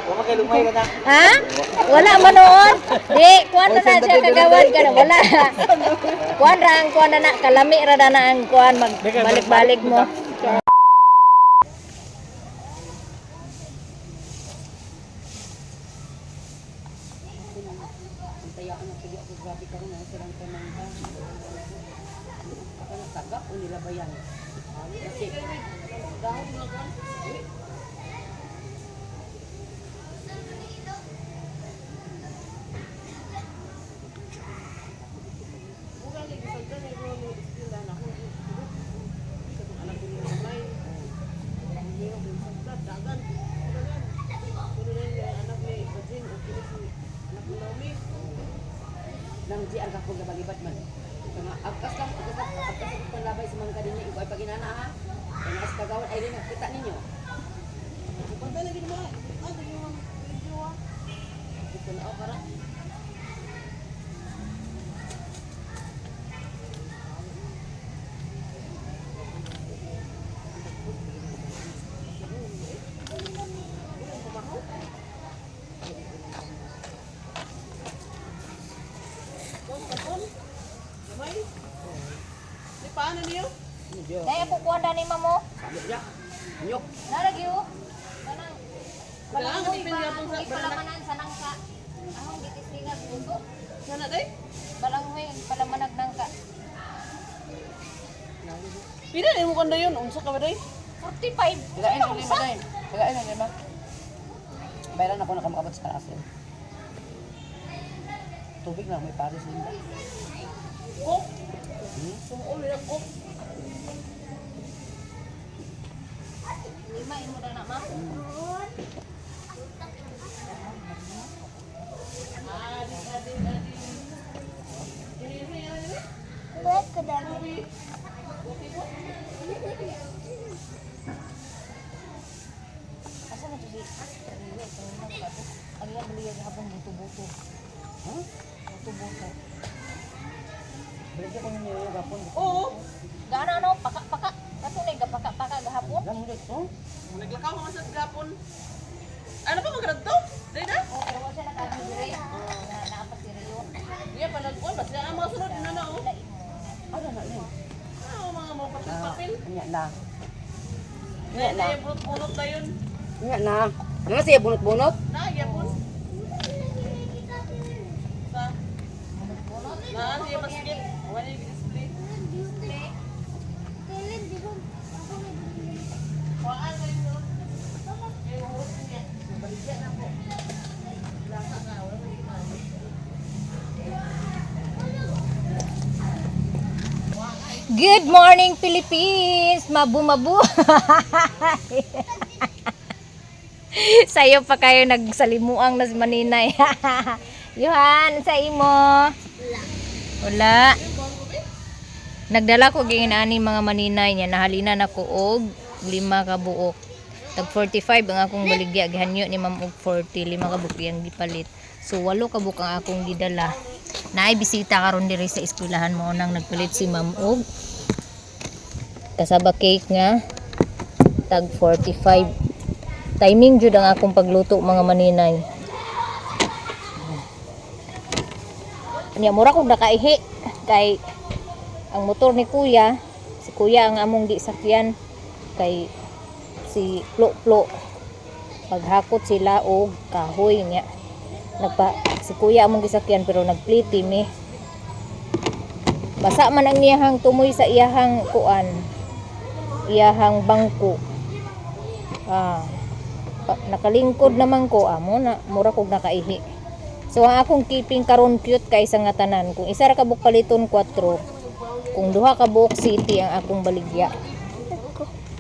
Wala kay lumay ka na. Ha? Wala man noon. Di, kuan na na siya kagawad ka na. Wala. Kuan ra ang kuan na kalami ra na ang kuan magbalik-balik mo. Nang di ang kapag nabalibat man. Agkas ka panlabay sa mga kanina, ikaw ay paginana ha. Kaya as kagawad ay rin nakita ninyo. Pagka lagi naman, ano yung video ha? Ito na ako para. Paano niyo? Daya po kuan ni mamo. Nyok. Naragi yo. Kanang Kailangan ipin nga palamanan sa nangka. Ahong gitistingan buto. Sana day? Balanghoy palamanag nangka. Pila ni mo kanda yun? Unsa ka ba day? 45. Tagain ang lima day. Tagain ang lima. Bayaran ako nakamakabot sa asin. Tubig lang, may pares din ba? Cook? Sumuol na cook. Lima imo na ma. Wait ka dami. Asa na to si? Ano yan beli yung habang buto-buto. Huh? Buto-buto. Balik ko ninyo yung gapon. Oo. Gana ano? Paka-paka. Kato na yung paka-paka gahapon. Lang ulit to. Naglakaw ka sa gapon. Ano pa magrad to? Day na? Oh, pero wala siya nakakagiri. Naapas si Rio. Iya pa nagkuhan. Basta ang mga sunod na na oh. Ano na yun? Ano mga mga papel-papel? Anya na. Day na yung bunot-bunot na yun. Anya na. Nga siya bunot-bunot? Nagyapon. Sa? Naan siya basket. Wala yung display. Waan kayo mo. Yung hurot niya. Baligyan na po. Lasa nga. Wala mo yung Good morning, Philippines! Mabu-mabu! Sa'yo pa kayo nagsalimuang nas maninay. Yuhan, sa imo? Wala. Nagdala ko ginani mga maninay niya. Nahalina na ko og 5 ka buok. Tag 45 ang akong baligya. Gihanyo ni Ma'am og 40. 5 ka buok yang gipalit. So 8 ka buok ang akong gidala. Naay bisita karon diri sa eskwelahan mo nang nagpalit si Ma'am og kasaba cake nga tag 45. Timing jud ang akong pagluto mga maninay. Nya mura kog nakaihi kay ang motor ni kuya, si kuya ang among gisakyan kay si Plo paghakot sila og kahoy niya. Si kuya among gisakyan pero nagpliti mi. Basa man ang iyahang tumoy sa iyahang kuan. Iyahang bangko. Nakalingkod naman ko amo na mura kog nakaihi. So ang akong keeping karon cute kay sa nga tanan. Kung isa ra ka buok paliton 4, kung duha ka buok city ang akong baligya.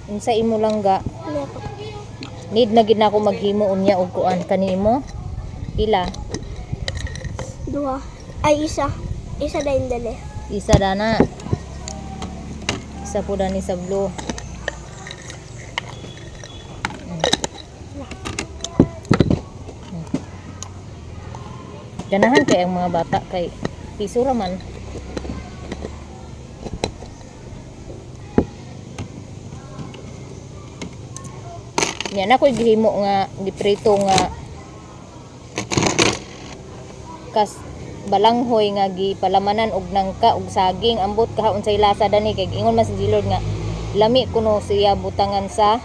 Unsa imo lang ga? Need na gid na ako maghimo unya og kuan kanimo. Ila? 2. Ay, isa. Isa dahil dali. Isa dana. Isa po dani sa blue. Ganahan kay ang mga bata kay piso ra man. Yan ako gihimo nga giprito nga bekas balanghoy nga gipalamanan og nangka og saging ambot kaha unsay lasa dani kay ingon man si Gilord nga lami kuno siya butangan sa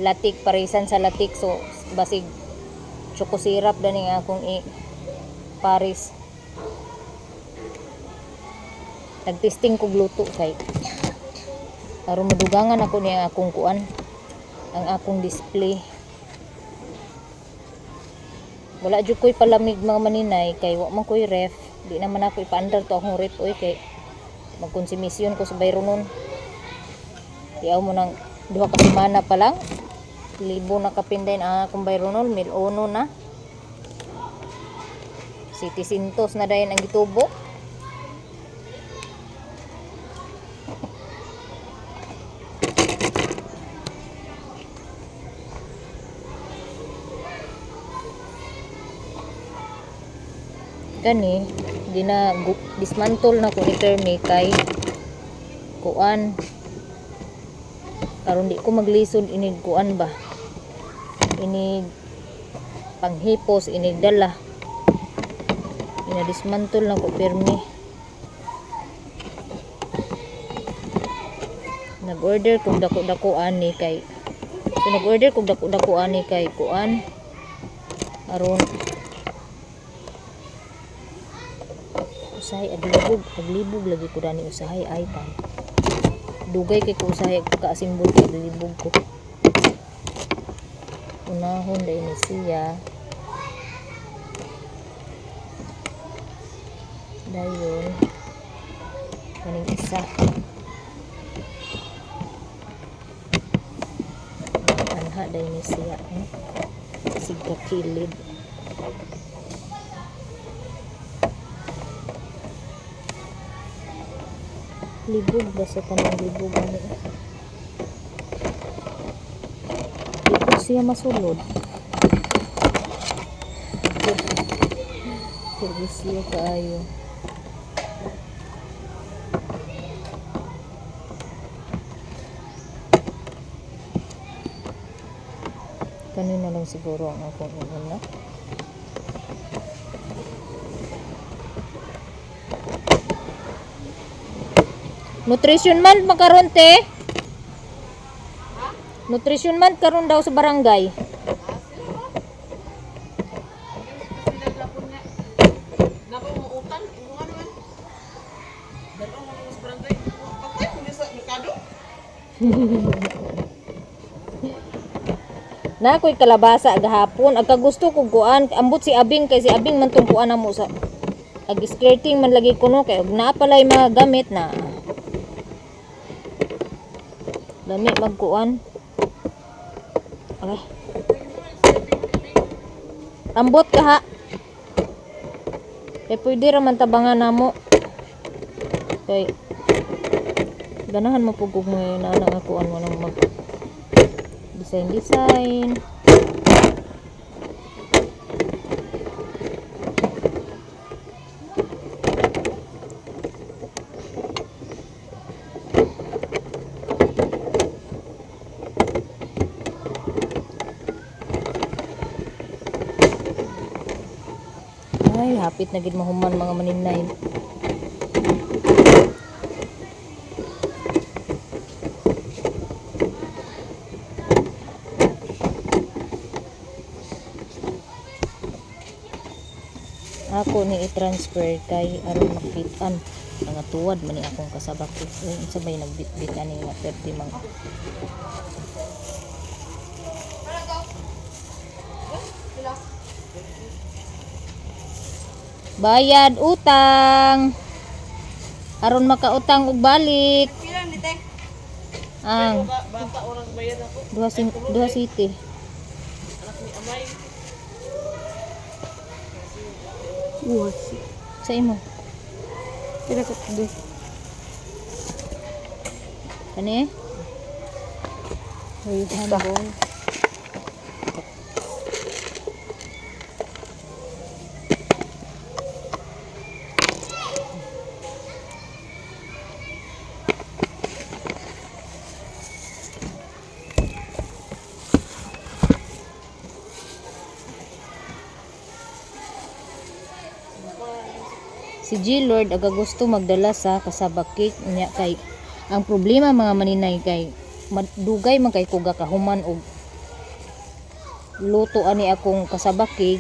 latik parisan sa latik so basig choco syrup dani nga akong paris. Nagtesting kog luto kay aron madugangan ako ni akong kuan ang akong display. Wala jud ko'y palamig mga maninay kay wa man ko'y ref. Di naman ako ipaandar to akong ref oy kay magkonsumisyon ko sa bayronon. Diaw mo nang 2 ka semana pa lang. Libo na kapinday ang akong bayronon, 1,000 na. City Sintos na dayon ang gitubo. Gani di na dismantle na ko ni Permi kay kuan karon di ko maglisod inig kuan ba inig panghipos inig dala ina dismantle na ko Permi. Nag-order kog dako-dako ani kay nag-order kog dako-dako ani kay kuan aron usahay aglibog lagi ko dani usahay ay tan dugay kay ko usahay kaasimbol kay aglibog ko unahon dai ni siya dayon kaning isa anha dai ni siya sigka kilid libog ba sa tanang libog ano libog siya masulod pero siya kaayo kanina lang siguro ang akong una. Nutrition month makaron te. Nutrition month karon daw sa barangay. Na ko'y kalabasa gahapon agka gusto ko kuan ambot si Abing kay si Abing man tong kuan namo sa ag skirting man lagi kuno kay og naa palay mga gamit na dami magkuan. Okay. Ambot ka ha. Kay pwede ra man tabangan namo. Kay ganahan mo pugog ngayon na nang akuan mo nang mag design. Ay, hapit na gid mahuman mga maninay. Ako ni i-transfer kay aron makitaan nga tuwad man ni akong kasabak sabay nagbitbit ani nga 30 mga bayad utang aron makautang og balik. Pila ni te? Ang Bata orang bayad ako. duha city. Anak ni Amay. Sa imo. Tira ko di. Kani? Ay, hanbon. Si G Lord aga gusto magdala sa kasaba cake niya kay ang problema mga maninay kay dugay man kay kuga kahuman og luto ani akong kasaba cake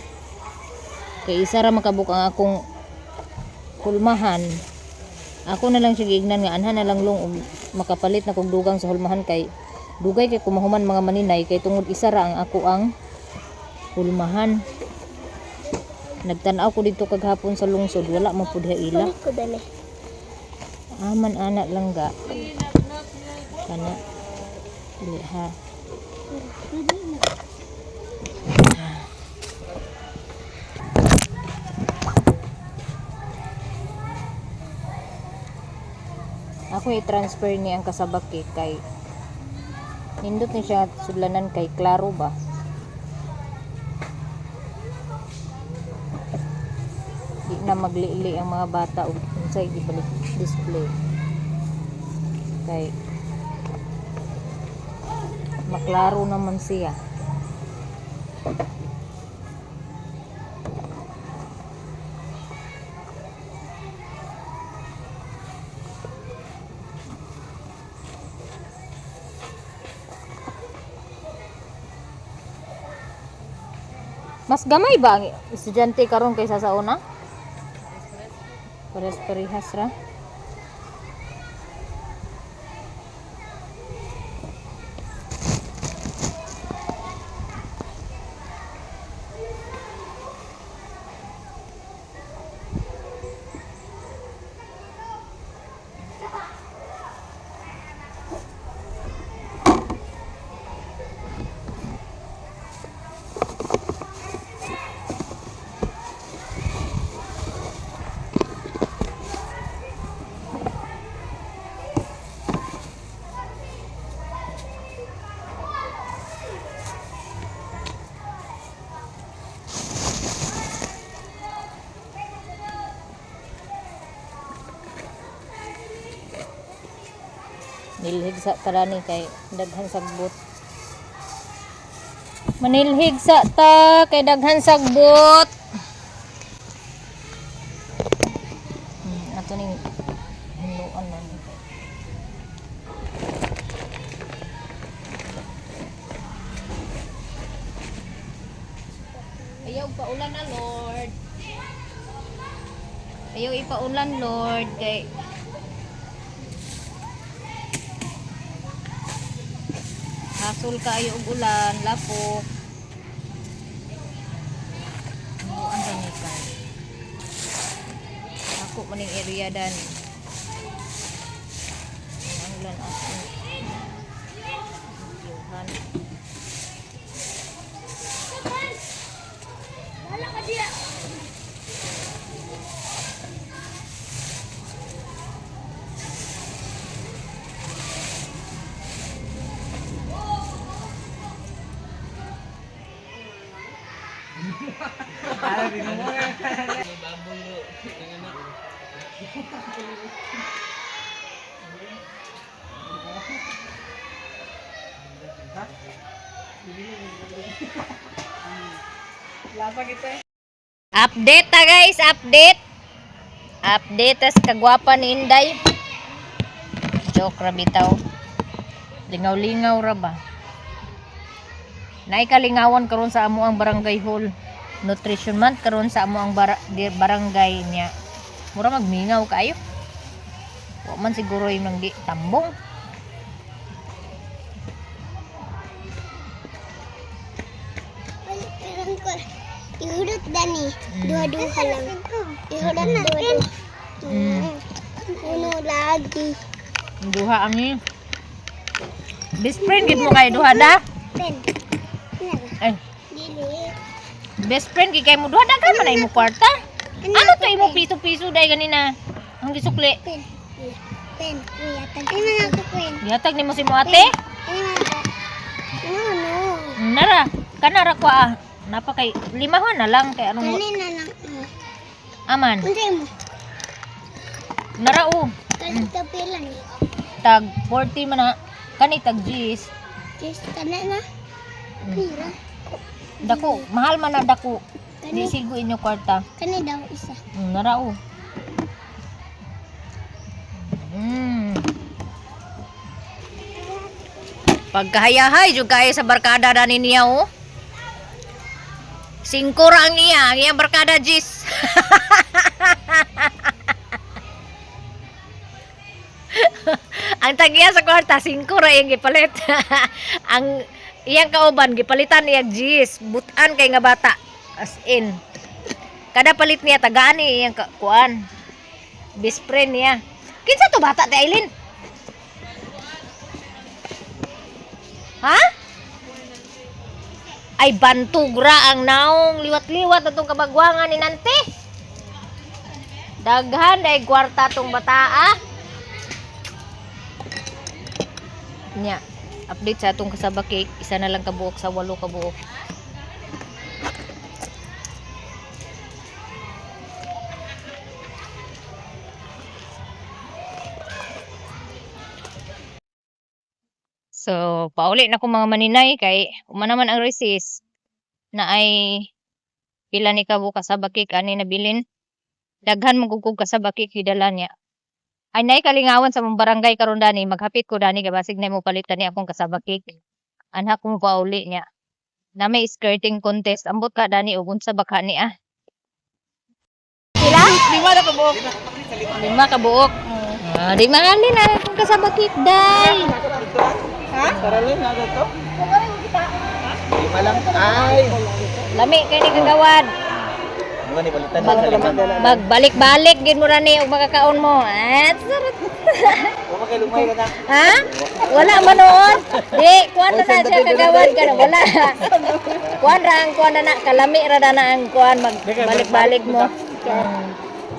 kay isa ra makabuk ang akong hulmahan. Ako na lang siya giignan nga anhan na lang long og makapalit na kog dugang sa hulmahan kay dugay kay kumahuman mga maninay kay tungod isa ra ang ako ang hulmahan. Nagtan-aw ko dito kaghapon sa lungsod, wala man pud ila. Aman anak lang ga. Kana liha. Ako i-transfer ni ang kasabak kay nindot ni siya sudlanan kay klaro ba. Di na maglili ang mga bata og unsay gibalik display kay maklaro naman siya. Mas gamay ba ang estudyante karon kaysa sa una? Parehas ra. Nilhig sa tarani kay daghan sagbot. Manilhig sa ta kay daghan sagbot. Ato ning hinuan man. Ayaw paulan na Lord. Ayaw ipaulan Lord kay hasol kaayo og ulan, lapok. Ang danikan. Ako maning area dan. Ang ulan ako. Yuhan. Wala ka diya. Update ta guys, update. Update tas kagwapa ni Inday. Joke ra bitaw. Lingaw-lingaw ra ba? Naay kalingawan karon sa amo ang barangay hall. Nutrition month karon sa amo ang barangay niya. Mura magmingaw kayo. Wa man siguro yung nang di tambong. Ihudot dani, dua-dua lang. Ihudot dua-dua. Uno lagi. Duha ami. Best friend gid mo kay duha da? Pen. Eh, Dili. best friend gid kay mo duha da ka man ay mo kwarta. Ano to imo piso-piso day ganina? Ang gisukli. Pen. Pen. Uyatag. Ano na ako pen? Gihatag nimo si mo ate? Ano na ako? No. Nara, kanara ko ah. Napa kay limahon na lang kay anong Kanina lang. aman. Unsay mo? Nara o. Kalita pila ni. Tag 40 man na. Kani tag G's. Just kana na. Pira. Dako, mahal man na dako. Kani Di sigo inyo kwarta. kani daw isa. Nara o. Pagkahayahay jud kayo sa barkada dani niya oh. 5 ra ang iya, ang iyang barkada Jis. Ang tagiya sa kwarta 5 ra yung gipalit. Ang iyang kauban gipalitan niya Jis, butan kay nga bata. As in. Kada palit niya tagani iyang kuan. Best friend niya. Kinsa to bata ti Aileen? Ha? Ay bantugra ang naong liwat-liwat atong kabagwangan ni Nante. Daghan day kwarta tong bataa. Nya, update sa atong kasaba cake, isa na lang kabuok sa 8 kabuok. So, pauli na ko mga maninay kay naman ang resist na ay pila ni kabu kasabakik ani nabilin. Daghan magugug kasabakik hidala niya. Ay nay kalingawan sa mong barangay karon dani maghapit ko dani kay basig na mo palitan ni akong kasabakik. Anha ko mo pauli niya. Na may skirting contest ambot ka dani ug unsa ba ka ni ah. Pila? 5 na kabuok. 5 kabuok. Di mahalin na akong kasabakik day. Ha? Karalin na to? Lima lang. Ay! Lami kay ni kagawad. Mga ni balitan na Magbalik-balik gid mo ra ni og makakaon mo. Sarap. Wala kay lumay ka na. Ha? Wala man noon. Di, kuan na siya kagawad ka na. Wala. Kuan ra ang kuan na kalami ra na ang kuan magbalik-balik mo.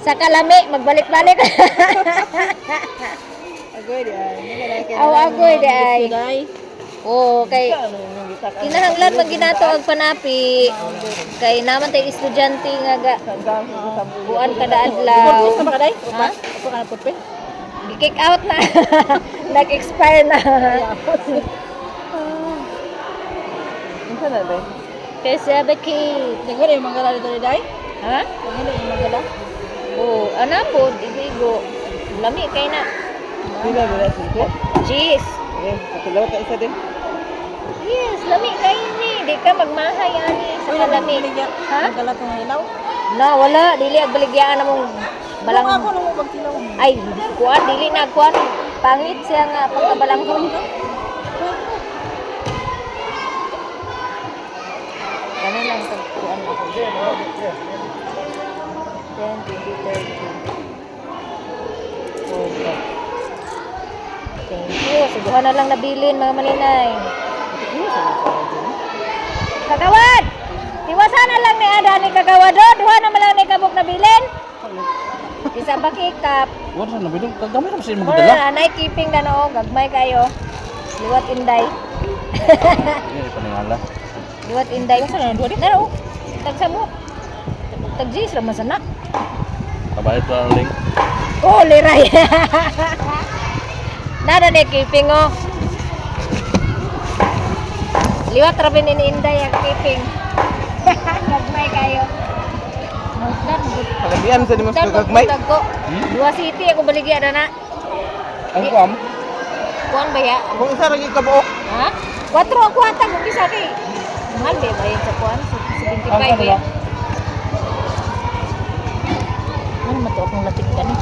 Sa kalami magbalik-balik. Agoy di ay. Aw agoy di ay. Oh, kay kinahanglan man ginato ang panapi. Kay naman tay estudyante nga ga buan kada adlaw. Sa ba kaday? Ha? Ako ka na putpe. Gi-kick out na. Nag-expire na. Unsa na day? Kasi baki. Daghan yung manggala dito day? Ha? Daghan yung manggala. Oh, ana po, igo. Lami kay na. Bila bila sige. Jeez. Eh, katulaw ta isa din. Yes, lami kay ni. Di ka magmahay ani sa kalami. Ha? Manggala tong ilaw. Na wala dili ag baligyaan namong Balang balang ako nung magtilaw. ay kuan dili na kuan pangit siya nga pagkabalanghon. Ano lang pag kuan ako. 10, 20, 30. Okay. Thank you. Subuhan na lang nabilin mga maninay. Kagawad! Tiwasan na lang ni Ada ni Kagawad do. Duha na lang ni kabuk nabilin. Isa ba kikap? Wala na bilong kagamay na sa Mura na anay keeping na no. Gagmay kayo. Liwat inday. Ini paningala. Liwat inday. Sa na duha na no. Tagsa mo. Tagjis ra man sana. Kabayad to ang link. Oh, liray. Nada ni keeping oh. Liwat ra bin ni inday ang keeping. Gagmay kayo. Dan Palagian sa dimas dan kagmay. ko. Dua city ako baligya na. Ang kuam. Kuan ba ya? Kung isa lagi kabuok. Ha? 4 ako ata kung isa kay. Mahal ba ba yun sa kuan? 75 ba yan? Ano man to akong latik ka ni?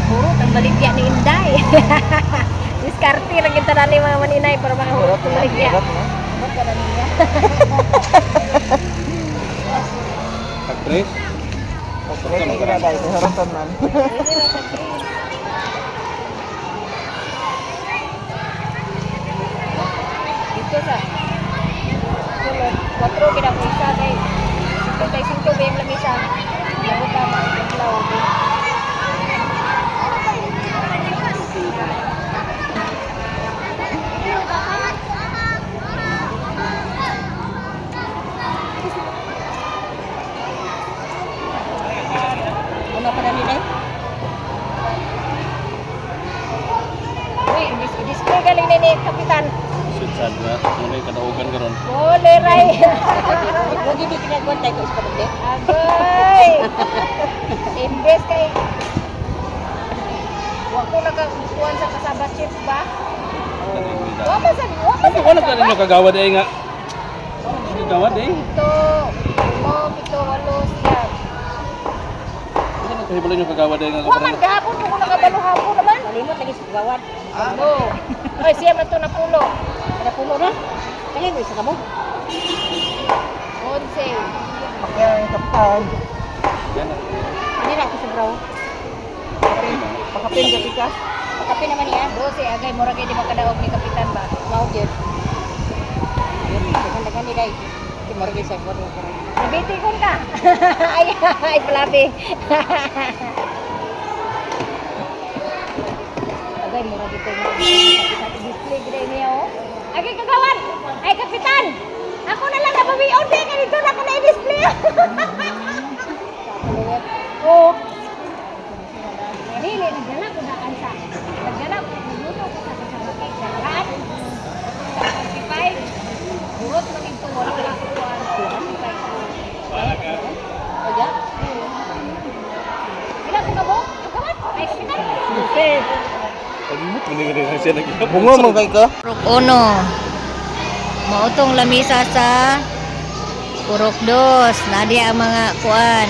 Puro ang baligya ni Inday. Diskarte lang kita na ni mga maninay para makahurot ng baligya. Ba't ka na niya? Actress. Actress ang ganda dahil sa harapan man. Dito sa sulod, 4 kinapisa kay 55 ba yung lamisa. Labot tama ang lawa. Ano pa na nila? Uy, display galing ni Kapitan. Sad na. Muna yung kauban karon. Mole ray. Huwag hindi kinagwantay ko sa pagde. Agoy. Imbes kay wa ko nakakuan sa kasabat chips ba? Wa ba sa Wala ka rin kagawad ay nga. Kagawad eh. Ito. Ito walo siya. Ano ko hibalo yung kagawad ay nga Wa man gahapon ko nakabalo hapon naman. Kalimot lagi sa gawad. Ano? Ay siya man to napulo. Ada pulo na. Kaya mo isa ka mo. 11. Yan na. Hindi na ako sa braw. Pakapin ka pika. Pagkapi naman niya. 12 agay mura kay di makadaog ni kapitan ba? Mau jud. Dagan-dagan ni day. Di mo rin sa buwan mo. Nabiti ko ka. Ay palabi. Agay mura dito mo. Kapitan display gid niya oh. Agay kagawan. Ay kapitan. Ako na lang nabawion din dito na ako na i-display. Oh. Dili nagdala ko na kansa. Nagdala ko nagluto ko sa kasabakay sa lahat. Sa 45. Burot man ito wala lang ko kuan. 45. Oya. Ilan ko mo? Kagawan. Ay kapitan. Kalimot mo na siya nagkita. Bungo mo kay ka? Purok 1. Mautong lamisa sa Purok 2. Nadia ang mga kuan.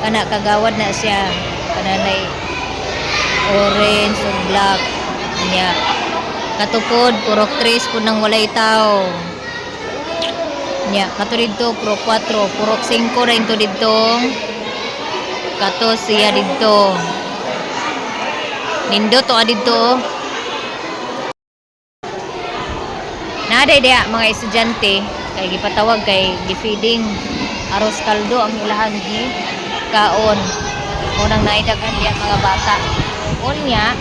Kana kagawad na siya. Kananay orange ug black. Nya. Katupod Purok 3 pud nang walay tao. Nya, kato didto Purok 4, Purok 5 ra into didto. Kato siya didto. Nindo to adidto. Naday dia mga estudyante kay gipatawag kay gifeeding aros kaldo ang ilahang gi kaon. Unang naidaghan diya mga bata. Unya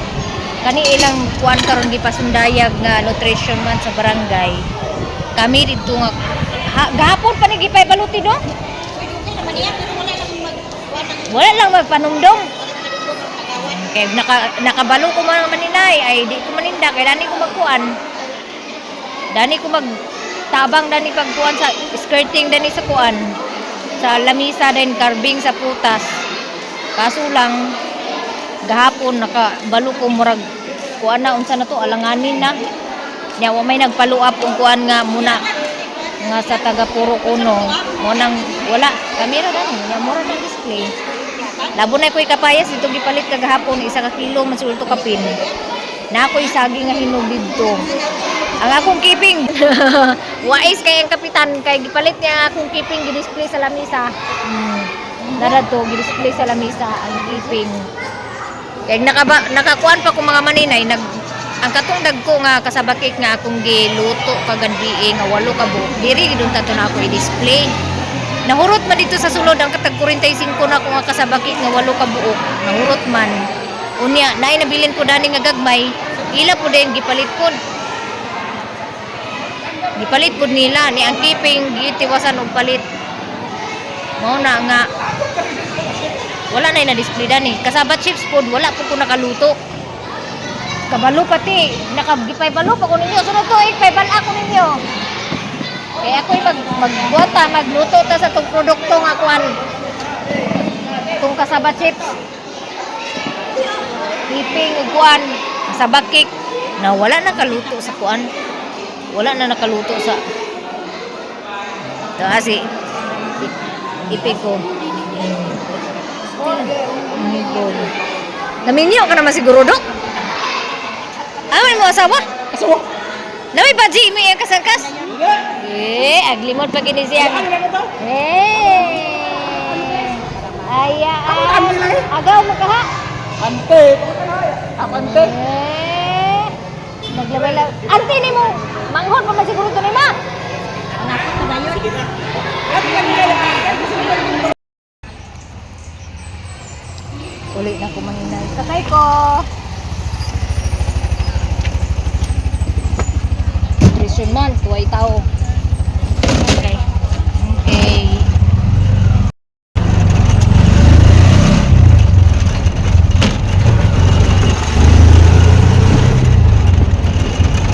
kani ilang kuan karon gipasundayag nga nutrition man sa barangay. Kami didto nga gahapon pa ni gipay baluti no? Wala lang magpanumdum. Kay nakabalo ko man maninay ay di ko maninda kay dani ko magkuan. Dani ko magtabang dani pagkuan sa skirting dani sa kuan. Sa lamisa din carving sa putas. Kaso lang gahapon nakabalo ko murag kuan na unsa na to alanganin na. Nya wa may nagfollow up kung kuan nga muna nga sa taga Purok 1 mo nang wala kamera dani nya mura na display. Labo na ko'y kapayas dito gipalit kagahapon 1 ka kilo man sulto kapin. Na ako'y saging nga hinog dito. Ang akong keeping. Wais kay ang kapitan kay gipalit niya ang akong keeping gi-display sa lamisa. Narad to gi-display sa lamisa ang keeping. Kay nakakuan pa ko mga maninay ang katong dagko nga kasabakik nga akong giluto kaganbi nga 8 ka buok. Diri gidun tato na ako i-display. Nahurot man dito sa sulod ang katag 45 na ko nga kasabakik nga 8 ka buok. Nahurot man. Unya naay nabilin ko dani nga gagmay. Ila po din gipalit pod. Gipalit pod nila ni ang keeping gitiwasan og palit. Mao na nga wala na display dani. Kasabat chips pod wala po ko nakaluto. Kabalo pati nakagipay balo pa ko ninyo. Sunod to ipay bala ko ninyo. Kaya ako'y magbuata, magluto ta sa itong produkto nga kuan. Itong kasaba chips. Keeping ug kuan, kasaba cake na wala na kaluto sa kuan. Wala na nakaluto sa ito kasi ipig ko. Naminyo ka naman siguro, Dok? Aman mo asawa? Asawa. Namay ba Jimmy ang kasangkas? Aglimod pa gini siya. Ayaan. Agaw mo ka ha? Ante. Ante. Naglaway-laway. Ante ni mo. Manghon pa man siguro ito ni ma. Anak ko na yun. Uli na ko maninay. Sakay ko. Nutrition man. Tuway tao. Okay. Okay.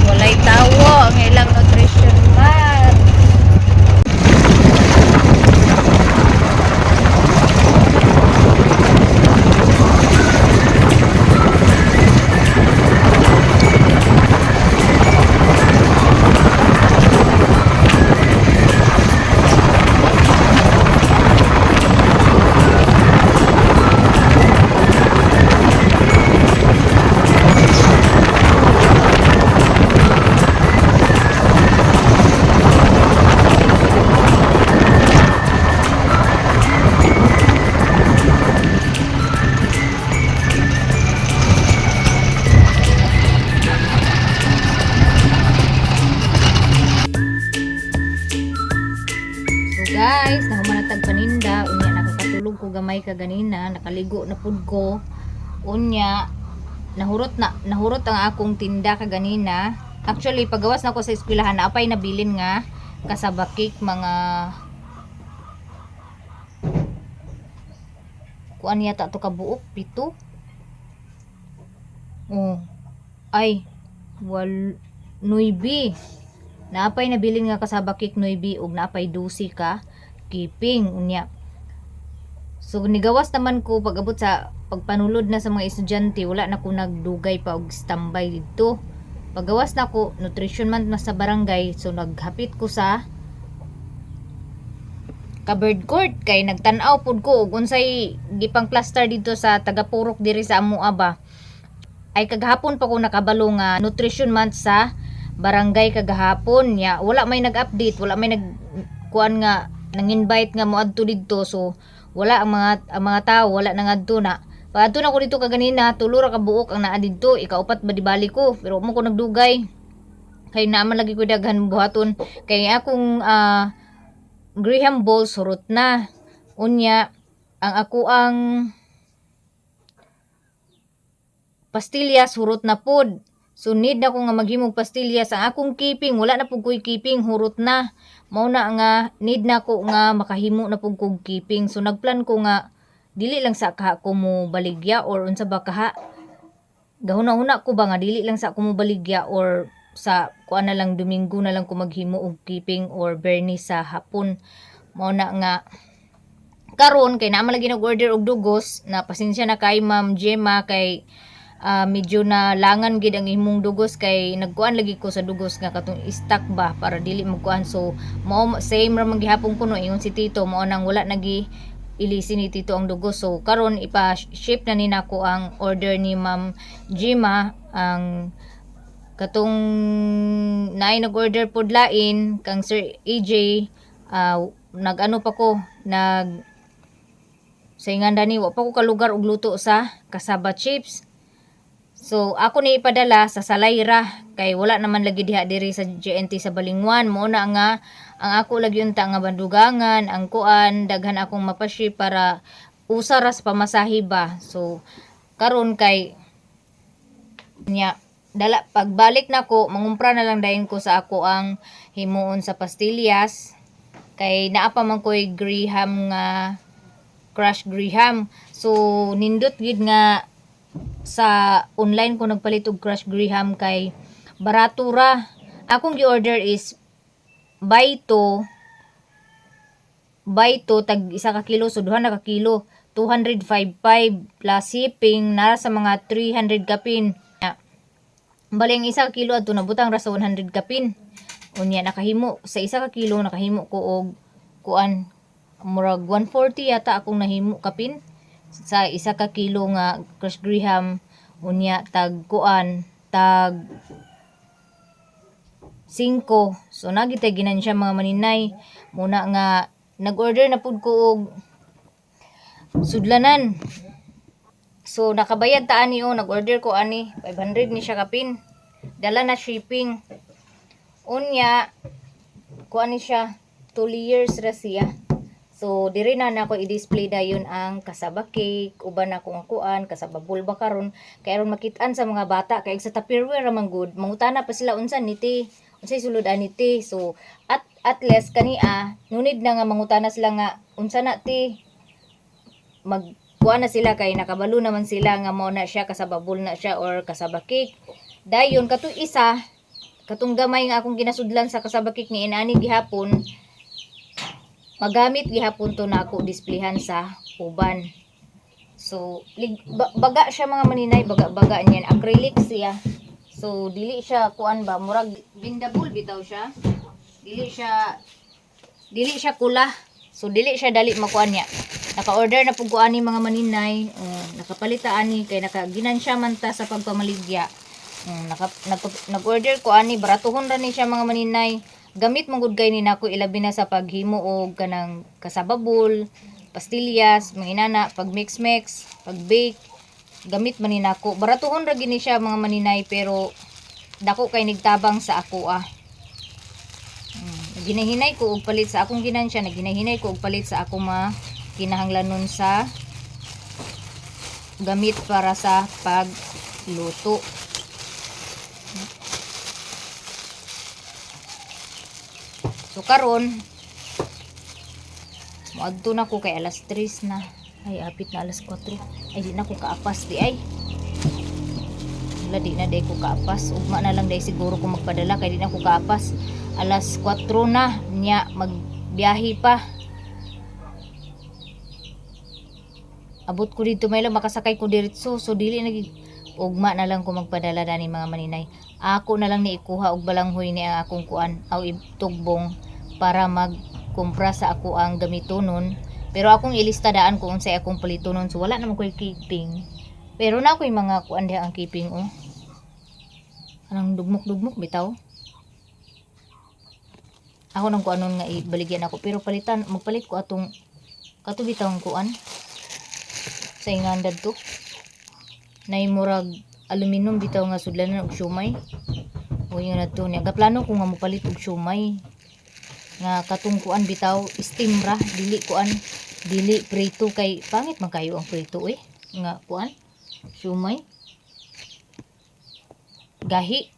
Walay tawo ang ilang nutrition man. guys, nahumanatag paninda. Unya nakakatulog ko gamay ka ganina, nakaligo na pud ko. Unya nahurot ang akong tinda ka ganina. Actually pagawas na ko sa eskwelahan, naapay nabilin nga kasabakik mga kuan yata to kabuok 7. Oh. Ay, 9. Naapay nabilin nga kasabakik 9 ug naapay 12 ka keeping unya. So nigawas naman ko pag-abot sa pagpanulod na sa mga estudyante, wala na ko nagdugay pa og standby dito. Pagawas na ko nutrition month na sa barangay, so naghapit ko sa ka-bird court kay nagtan-aw pud ko ug unsay gipang cluster dito sa Tagapurok diri sa amoa ba. Ay kagahapon pa ko nakabalo nga nutrition month sa barangay kagahapon ya, wala may nag-update, wala may kuan nga nang-invite nga moadto didto, so wala ang mga tao wala nang adto na. Paadto na ko dito kaganina, tulo ra ka buok ang naa didto, ikaupat ba di bali ko, pero mo ko nagdugay kay naaman lagi ko daghan buhaton kay akong Graham Ball surot na. Unya ang ako ang pastillas hurot na pod. So need na ko nga maghimog pastillas. Ang akong keeping wala na pud ko'y keeping, hurot na. Mao na nga need na ko nga makahimo na pud kog keeping. So nagplan ko nga dili lang sa kaha ko mo baligya or unsa ba kaha. Gahuna-huna ko ba nga dili lang sa ko mo baligya or sa kuan na lang Domingo na lang ko maghimo og keeping or Bernis sa hapon. Mao na nga karon kay naman lagi nag-order og dugos, na pasensya na kay Ma'am Gemma kay medyo na langan gid ang imong dugos kay nagkuan lagi ko sa dugos nga katong stock ba para dili magkuan. So mao same ra man gihapon kuno ingon si Tito, mao nang wala nagi ilisin ni Tito ang dugos. So karon ipa-ship na ni nako ang order ni Ma'am Gemma. Ang katong naay nag-order pod lain kang Sir AJ, nag-ano pa ko sa inganda ni wa pa ko kalugar og luto sa kasaba chips. So ako ni ipadala sa Salayra kay wala naman lagi diha diri sa GNT sa Balingwan. Mo na nga ang ako lagi unta nga bandugangan ang kuan daghan akong mapaship para usaras pamasahe ba. So karon kay nya dala pagbalik nako mangumpra na lang dayon ko sa ako ang himuon sa pastillas kay naa pa man koy Graham nga crush Graham. So nindot gid nga sa online ko nagpalit og crush Graham kay barato ra. Akong gi-order is buy to tag 1 ka kilo, so 2 na ka kilo 255 plus shipping nara sa mga 300 kapin. Bali ang 1 ka kilo adto nabutang ra sa 100 kapin. Unya nakahimo sa 1 ka kilo nakahimo ko og kuan murag 140 yata akong nahimo kapin sa 1 ka kilo nga crush Graham. Unya tag kuan tag 5. So nagitay ginansya mga maninay. Muna nga nag-order na pud ko og sudlanan. So nakabayad ta ani nag-order ko ani 500 ni siya kapin. Dala na shipping. Unya kuan ni siya 2 layers ra siya. So diri na nako i-display dayon ang kasaba cake, uban na kung kuan kasaba bulba karon kay aron makit-an sa mga bata kay sa Tupperware ra man good. Mangutana pa sila unsan niti, unsay sulod aniti. So at least kania nunid na nga mangutana sila nga unsa na ti magkuan na sila kay nakabalo naman sila nga mao na siya kasaba bul na siya or kasaba cake. Dayon kato isa katong gamay nga akong ginasudlan sa kasaba cake ni inani gihapon magamit gihapon to na ako displayhan sa uban. So baga siya mga maninay, baga niyan acrylic siya. So dili siya kuan ba murag bindable bitaw siya. Dili siya kula. So dili siya dali makuan niya. Naka-order na pud ko ani mga maninay, nakapalita ani kay nakaginansya man ta sa pagpamaligya. Nag-order ko ani baratuhon ra ni siya mga maninay. Gamit mong good kay ni nako ilabi na sa paghimo og kanang kasababol, pastillas, mga inana, pag mix, pag bake, gamit man ni nako. Baratuhon ra gini siya mga maninay pero dako kay nigtabang sa ako ginahinay ko og palit sa akong ginansya, naginahinay ko og palit sa akong mga kinahanglanon sa gamit para sa pagluto. So karon moadto na ko kay alas 3 na. Ay apit na alas 4. Ay di na ko kaapas di ay. Wala di na day ko kaapas. Ugma na lang day siguro ko magpadala kay di na ko kaapas. Alas 4 na nya magbiyahe pa. Abot ko dito may lang makasakay ko diretso. So dili na ugma na lang ko magpadala dani mga maninay. Ako na lang ni ikuha og balanghoy ni ang akong kuan aw itugbong para magkumpra sa ako ang gamitonon. Pero akong ilista daan ko unsay akong palitonon. So wala naman ko'y keeping. Pero na ako'y mga kuan diha ang keeping oh. Anong dugmok-dugmok bitaw. Ako nang kuanon nga ibaligyan ako pero palitan magpalit ko atong kato bitaw ang kuan. Sa ingandad to. Nay murag aluminum bitaw nga sudlanan og siomay. O yun na to niya. Gaplano ko nga mopalit og siomay. Nga katong kuan bitaw steam ra dili kuan dili prito kay pangit man kayo ang prito nga kuan siomay gahi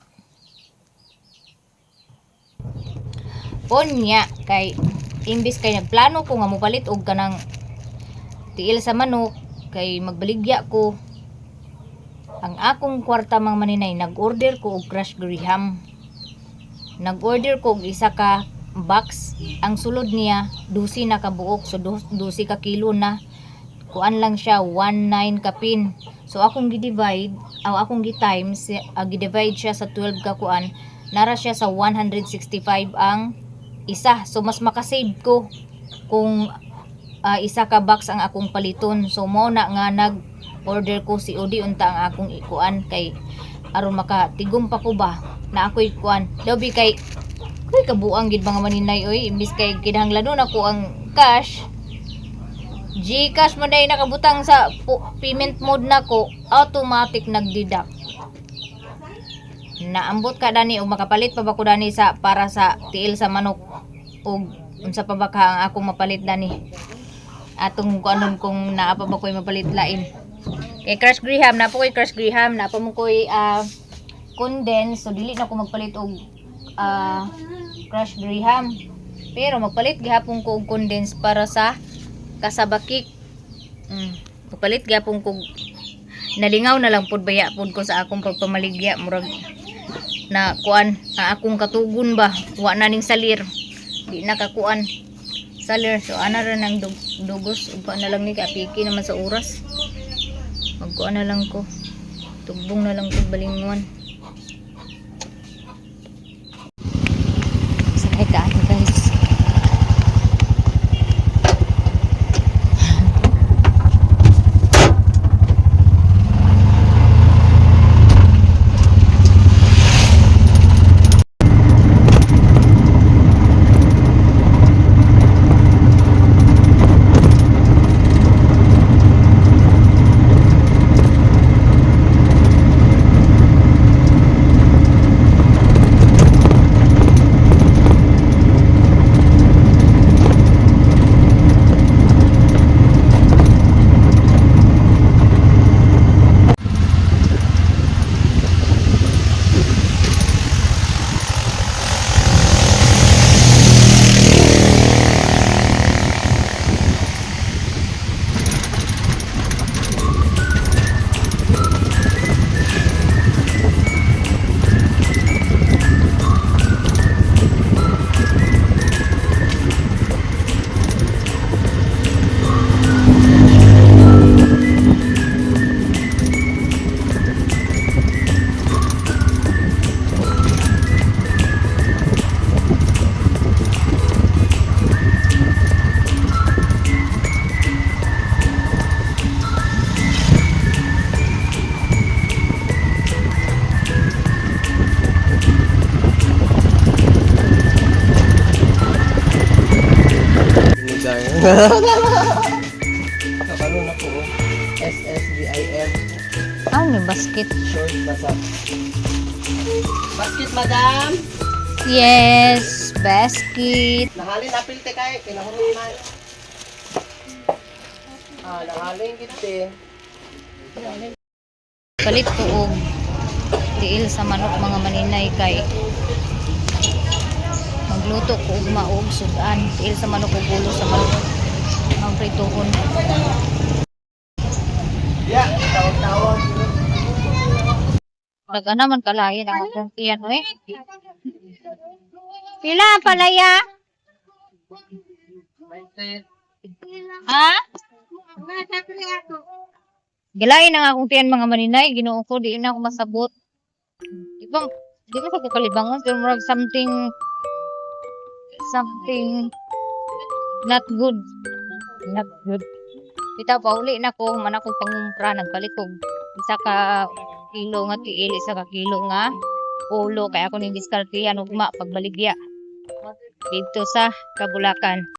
ponya kay imbis kay nagplano ko nga mopalit og kanang tiil sa manok kay magbaligya ko ang akong kwarta mga maninay nag-order ko og crush graham nag-order ko og isa ka box ang sulod niya 12 na kabuok so 12 ka kilo na kuan lang siya 19 ka pin so akong gi-divide aw akong gi-times gi-divide siya sa 12 ka kuan nara siya sa 165 ang isa so mas makasave ko kung isa ka box ang akong paliton so mo na nga nag order ko si Odi unta ang akong ikuan kay aron makatigom pa ko ba na ako'y kuan dobi kay kabuang gid mga maninay oy imbis kay kinahanglanon ako ang cash GCash man day nakabutang sa payment mode nako automatic nagdeduct naambot ka dani og makapalit pa ba ko dani sa para sa tiil sa manok og unsa pa ba ka ang akong mapalit dani atong kuanon kung naa pa ba ko'y mapalit lain kay crush graham na po ko'y crush graham na pa mo ko'y condense so dili na ko magpalit og crush graham pero magpalit gihapon ko og condense para sa kasabakik magpalit gihapon ko nalingaw na lang pod baya pod ko sa akong pagpamaligya murag na kuan ang akong katugon ba wa na ning salir di na kakuan salir so ana ra nang dugos ug na lang ni kapiki naman sa oras magkuan na lang ko tugbong na lang ko balingon sakay ka guys Kabalo na po. SSBIM. ano basket Short basa. Basket, madam. yes basket. Nahalin apil te kay kinahurot man. Nahalin gid Palit ko og tiil sa manok mga maninay kay magluto ko og maog sudan. Tiil sa manok ug ulo sa manok. Ang pritohon. Ya, tawag-tawag. Taga naman kalahin ang akong tiyan eh. Pila palaya? Ha? Gilain ang akong tiyan mga maninay, Ginoo ko di na ako masabot. Ibang di ba sa kalibangon pero murag something not good. Not good. Kita pa uli na ko man ako pangumpra nagpalit og isa ka kilo nga tiil, isa ka kilo nga ulo kaya ako ning diskartihan ugma pagbaligya dito sa Kabulakan.